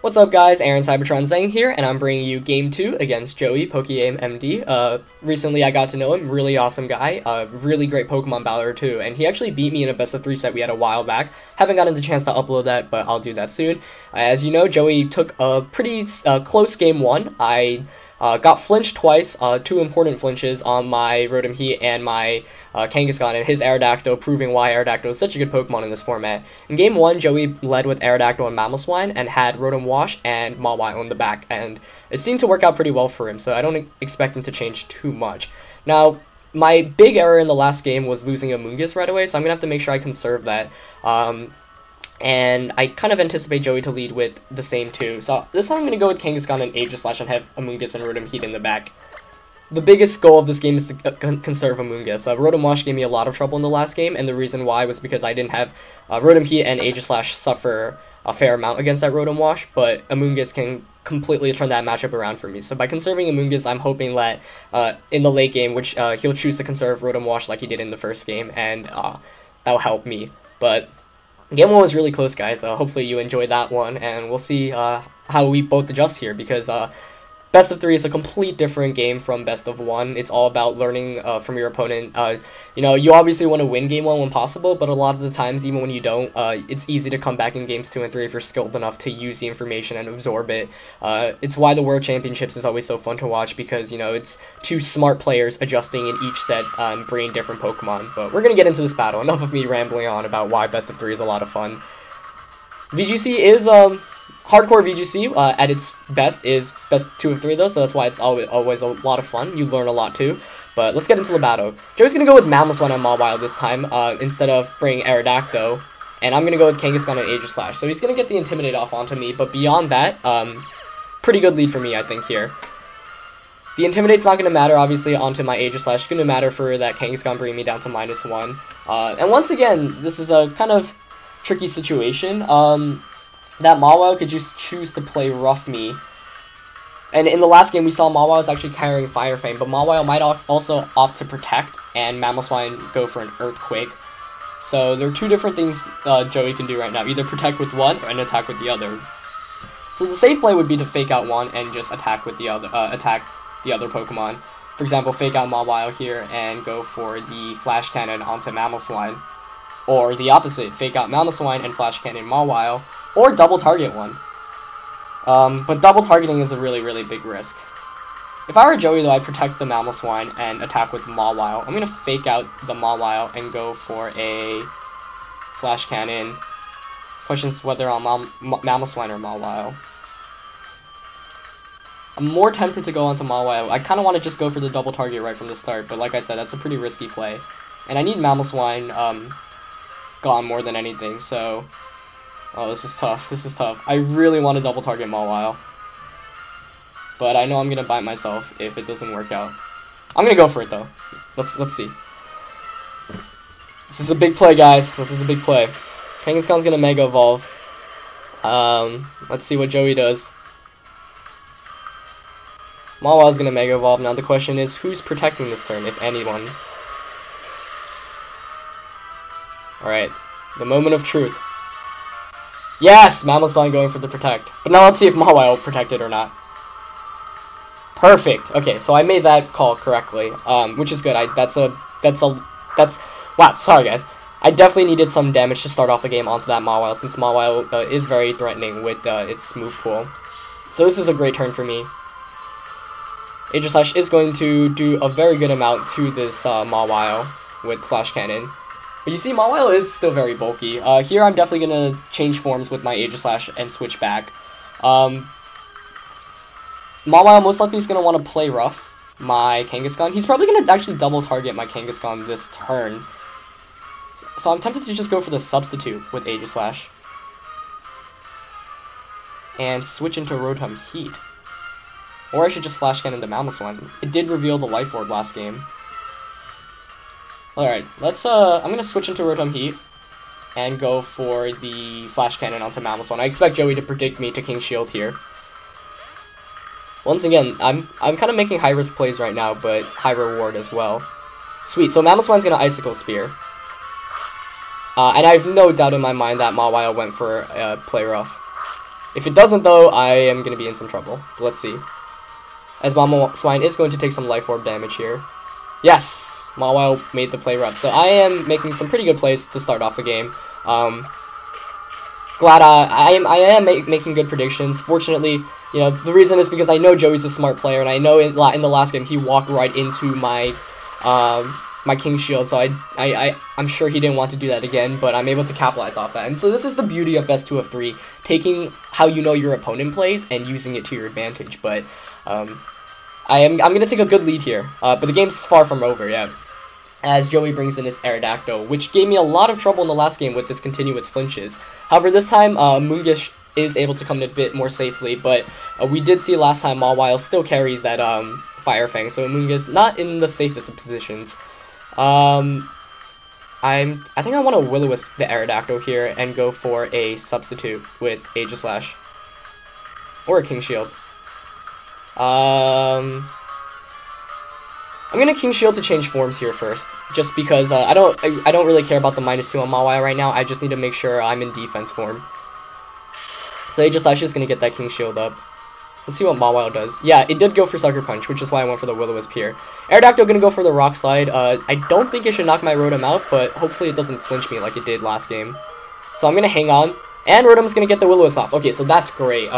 What's up guys, Aaron Cybertron Zhang here, and I'm bringing you Game 2 against Joey, pokeaimMD. Recently I got to know him, really awesome guy, really great Pokemon battler too, and he actually beat me in a best of 3 set we had a while back. Haven't gotten the chance to upload that, but I'll do that soon. As you know, Joey took a pretty close game 1. I got flinched twice, 2 important flinches on my Rotom Heat and my Kangaskhan and his Aerodactyl, proving why Aerodactyl is such a good Pokemon in this format. In Game 1, Joey led with Aerodactyl and Mamoswine and had Rotom Wash and Mawile in the back, and it seemed to work out pretty well for him, so I don't expect him to change too much. Now, my big error in the last game was losing Amoonguss right away, so I'm going to have to make sure I conserve that. And I kind of anticipate Joey to lead with the same two. So this time I'm going to go with Kangaskhan and Aegislash and have Amoonguss and Rotom Heat in the back. The biggest goal of this game is to conserve Amoonguss. Rotom Wash gave me a lot of trouble in the last game, and the reason why was because I didn't have Rotom Heat and Aegislash suffer a fair amount against that Rotom Wash, but Amoonguss can completely turn that matchup around for me. So by conserving Amoonguss, I'm hoping that in the late game, which he'll choose to conserve Rotom Wash like he did in the first game, and that'll help me. But Game 1 was really close, guys. Hopefully you enjoyed that one, and we'll see how we both adjust here, because Best of 3 is a complete different game from Best of 1. It's all about learning from your opponent. You know, you obviously want to win Game 1 when possible, but a lot of the times, even when you don't, it's easy to come back in Games 2 and 3 if you're skilled enough to use the information and absorb it. It's why the World Championships is always so fun to watch, because, you know, it's two smart players adjusting in each set and bringing different Pokemon. But we're going to get into this battle. Enough of me rambling on about why Best of 3 is a lot of fun. VGC is, hardcore VGC at its best is best 2 of 3 though, so that's why it's always a lot of fun. You learn a lot too. But let's get into the battle. Joey's gonna go with Mamoswine and Mawile this time, instead of bringing Aerodactyl. And I'm gonna go with Kangaskhan and Aegislash. So he's gonna get the Intimidate off onto me, but beyond that, pretty good lead for me, I think, here. The Intimidate's not gonna matter, obviously, onto my Aegislash. It's gonna matter for that Kangaskhan bringing me down to -1. And once again, this is a kind of tricky situation. That Mawile could just choose to play rough me. And in the last game, we saw Mawile was actually carrying Fire Fang, but Mawile might also opt to protect, and Mamoswine go for an Earthquake. So there are two different things Joey can do right now, either protect with one or attack with the other. So the safe play would be to fake out one and just attack with the other, Pokemon. For example, fake out Mawile here and go for the Flash Cannon onto Mamoswine. Or the opposite, fake out Mamoswine and Flash Cannon Mawile, or double target one. But double targeting is a really, really big risk. If I were Joey though, I'd protect the Mamoswine and attack with Mawile. I'm gonna fake out the Mawile and go for a Flash Cannon. Questions whether on Mamoswine or Mawile. I'm more tempted to go onto Mawile. I kind of want to just go for the double target right from the start, but like I said, that's a pretty risky play. And I need Mamoswine gone more than anything, so... Oh, this is tough. This is tough. I really want to double target Mawile, but I know I'm gonna bite myself if it doesn't work out. I'm gonna go for it though. Let's see. This is a big play, guys. This is a big play. Kangaskhan's gonna Mega Evolve. Let's see what Joey does. Mawile's gonna Mega Evolve. Now the question is, who's protecting this turn, if anyone? Alright, the moment of truth. Yes! Mamoswine going for the protect. But now let's see if Mawile protected or not. Perfect. Okay, so I made that call correctly, which is good. Wow, sorry guys. I definitely needed some damage to start off the game onto that Mawile, since Mawile is very threatening with its move pool. So this is a great turn for me. Aegislash is going to do a very good amount to this Mawile with Flash Cannon. But you see, Mawile is still very bulky. Here I'm definitely going to change forms with my Aegislash and switch back. Mawile most likely is going to want to play rough my Kangaskhan. He's probably going to actually double target my Kangaskhan this turn. So I'm tempted to just go for the substitute with Aegislash. And switch into Rotom Heat. Or I should just Flash Cannon the Mamoswine. It did reveal the Life Orb last game. Alright, I'm gonna switch into Rotom Heat and go for the Flash Cannon onto Mamoswine. I expect Joey to predict me to King Shield here. Once again, I'm kind of making high-risk plays right now, but high reward as well. Sweet, so Mamoswine's gonna Icicle Spear. And I have no doubt in my mind that Mawile went for play rough. If it doesn't, though, I am going to be in some trouble. Let's see. As Mama Swine is going to take some Life Orb damage here. Yes! Mawile made the play rough. So I am making some pretty good plays to start off the game. Glad I am making good predictions. Fortunately, you know, the reason is because I know Joey's a smart player, and I know in the last game he walked right into my my King Shield, so I'm sure he didn't want to do that again, but I'm able to capitalize off that. And so this is the beauty of best 2 of 3, taking how you know your opponent plays and using it to your advantage. But I'm gonna take a good lead here, but the game's far from over yet, as Joey brings in his Aerodactyl, which gave me a lot of trouble in the last game with this continuous flinches. However, this time Mungish is able to come in a bit more safely, but we did see last time Mawile still carries that Fire Fang, so Mungish not in the safest of positions. I think I want to Will-O-Wisp the Aerodactyl here and go for a substitute with Aegislash or a King Shield. I'm gonna King Shield to change forms here first, just because I don't really care about the -2 on Mawile right now. I just need to make sure I'm in defense form. So Aegislash is gonna get that King Shield up. Let's see what Mawile does. Yeah, it did go for Sucker Punch, which is why I went for the Will-O-Wisp here. Aerodactyl gonna go for the Rock Slide. I don't think it should knock my Rotom out, but hopefully it doesn't flinch me like it did last game. So I'm gonna hang on, and Rotom's gonna get the Will-O-Wisp off. Okay, so that's great.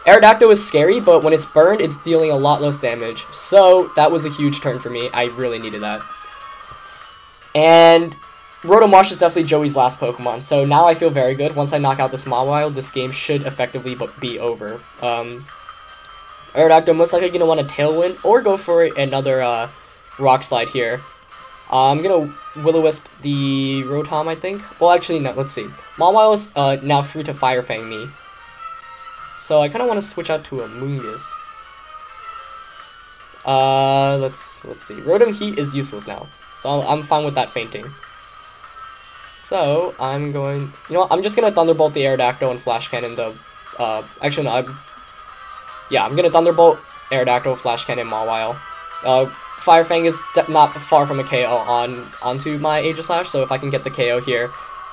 Aerodactyl is scary, but when it's burned, it's dealing a lot less damage. So that was a huge turn for me. I really needed that. And Rotom Wash is definitely Joey's last Pokemon, so now I feel very good. Once I knock out this Mawile, this game should effectively be over. Aerodactyl most likely going to want a Tailwind, or go for another Rock Slide here. I'm going to Will-O-Wisp the Rotom, I think. Well, actually, no, let's see. Mawile is now free to Fire Fang me. So I kind of want to switch out to a Mungus. Let's see. Rotom Heat is useless now, so I'm fine with that fainting. So I'm going, you know what, I'm just gonna Thunderbolt the Aerodactyl and Flash Cannon the, actually no, I'm gonna Thunderbolt Aerodactyl, Flash Cannon, Mawile. Fire Fang is not far from a KO onto my Aegislash, so if I can get the KO here.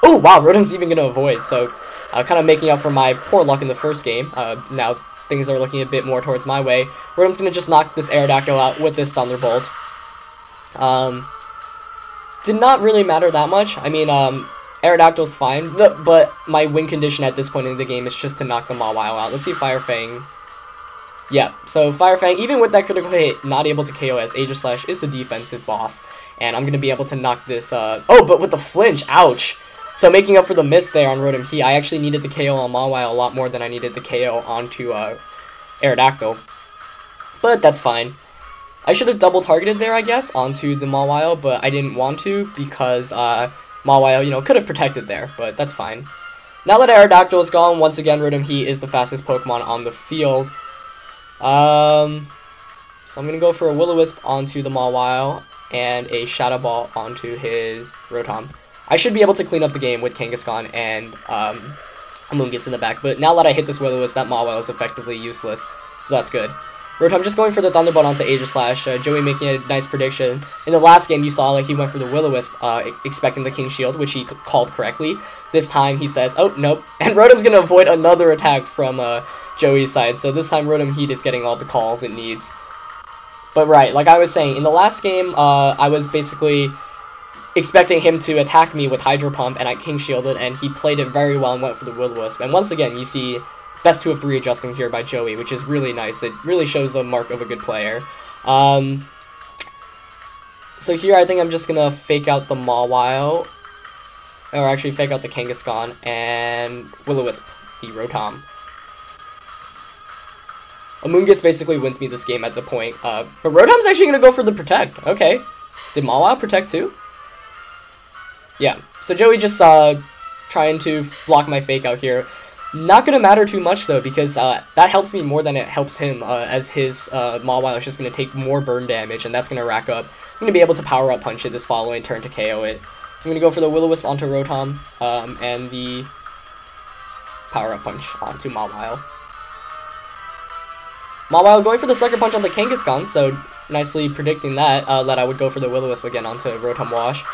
Oh wow, Rotom's even gonna avoid, so kind of making up for my poor luck in the first game. Now things are looking a bit more towards my way. Rotom's gonna just knock this Aerodactyl out with this Thunderbolt. Did not really matter that much. I mean, Aerodactyl's fine, but my win condition at this point in the game is just to knock the Mawile out. Let's see Fire Fang. Yeah, so Fire Fang, even with that critical hit, not able to KO as Aegislash is the defensive boss, and I'm going to be able to knock this, oh, but with the flinch, ouch! So making up for the miss there on Rotom Heat, I actually needed the KO on Mawile a lot more than I needed the KO onto Aerodactyl. But that's fine. I should have double targeted there, I guess, onto the Mawile, but I didn't want to because Mawile, you know, could have protected there, but that's fine. Now that Aerodactyl is gone, once again, Rotom Heat is the fastest Pokemon on the field. So I'm going to go for a Will-O-Wisp onto the Mawile and a Shadow Ball onto his Rotom. I should be able to clean up the game with Kangaskhan and Amoonguss in the back, but now that I hit this Will-O-Wisp, that Mawile is effectively useless, so that's good. Rotom just going for the Thunderbolt onto Aegislash, Joey making a nice prediction. In the last game, you saw like he went for the Will-O-Wisp, expecting the King Shield, which he called correctly. This time, he says, oh, nope. And Rotom's going to avoid another attack from Joey's side, so this time Rotom Heat is getting all the calls it needs. But right, like I was saying, in the last game, I was basically expecting him to attack me with Hydro Pump, and I King Shielded, and he played it very well and went for the Will-O-Wisp. And once again, you see best 2 of 3 adjusting here by Joey, which is really nice. It really shows the mark of a good player. So here I think I'm just going to fake out the Mawile, or actually fake out the Kangaskhan, and Will-O-Wisp the Rotom. Amoonguss basically wins me this game at the point, but Rotom's actually going to go for the Protect. Okay. Did Mawile Protect too? Yeah, so Joey just trying to block my fake out here. Not going to matter too much, though, because that helps me more than it helps him, as his Mawile is just going to take more burn damage, and that's going to rack up. I'm going to be able to Power Up Punch it this following turn to KO it. So I'm going to go for the Will-O-Wisp onto Rotom, and the Power Up Punch onto Mawile. Mawile going for the Sucker Punch on the Kangaskhan, so nicely predicting that, that I would go for the Will-O-Wisp again onto Rotom Wash.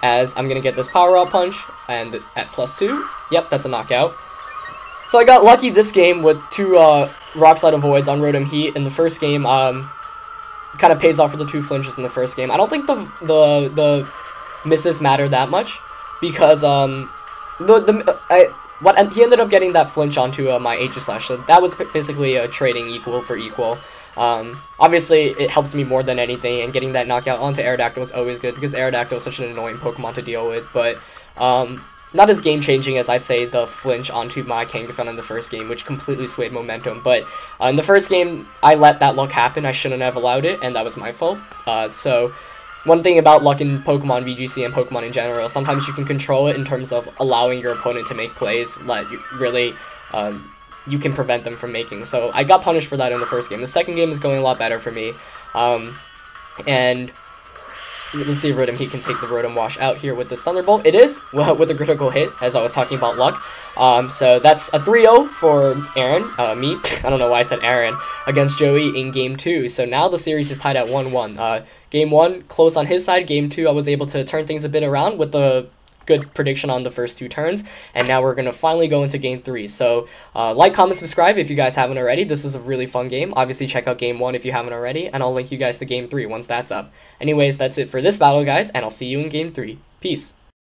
As I'm going to get this Power Up Punch, and at +2, yep, that's a knockout. So I got lucky this game with 2 Rock Slide Avoids on Rotom Heat in the first game. Kind of pays off for the 2 flinches in the first game. I don't think the misses matter that much because he ended up getting that flinch onto my Aegislash, so that was basically trading equal for equal. Obviously, it helps me more than anything, and getting that knockout onto Aerodactyl was always good, because Aerodactyl is such an annoying Pokemon to deal with, but not as game-changing as I'd say the flinch onto my Kangaskhan in the first game, which completely swayed momentum, but in the first game, I let that luck happen. I shouldn't have allowed it, and that was my fault. So, one thing about luck in Pokemon VGC and Pokemon in general, sometimes you can control it in terms of allowing your opponent to make plays that really you can prevent them from making. So I got punished for that in the first game. The second game is going a lot better for me. And let's see if Rotom Heat can take the Rotom Wash out here with this Thunderbolt. It is, well, with a critical hit, as I was talking about luck. So that's a 3-0 for Aaron, me, I don't know why I said Aaron, against Joey in Game 2. So now the series is tied at 1-1. Game 1, close on his side. Game 2, I was able to turn things a bit around with the good prediction on the first 2 turns, and now we're going to finally go into Game 3. So like, comment, subscribe if you guys haven't already. This is a really fun game. Obviously, check out Game 1 if you haven't already, and I'll link you guys to Game 3 once that's up. Anyways, that's it for this battle, guys, and I'll see you in Game 3. Peace.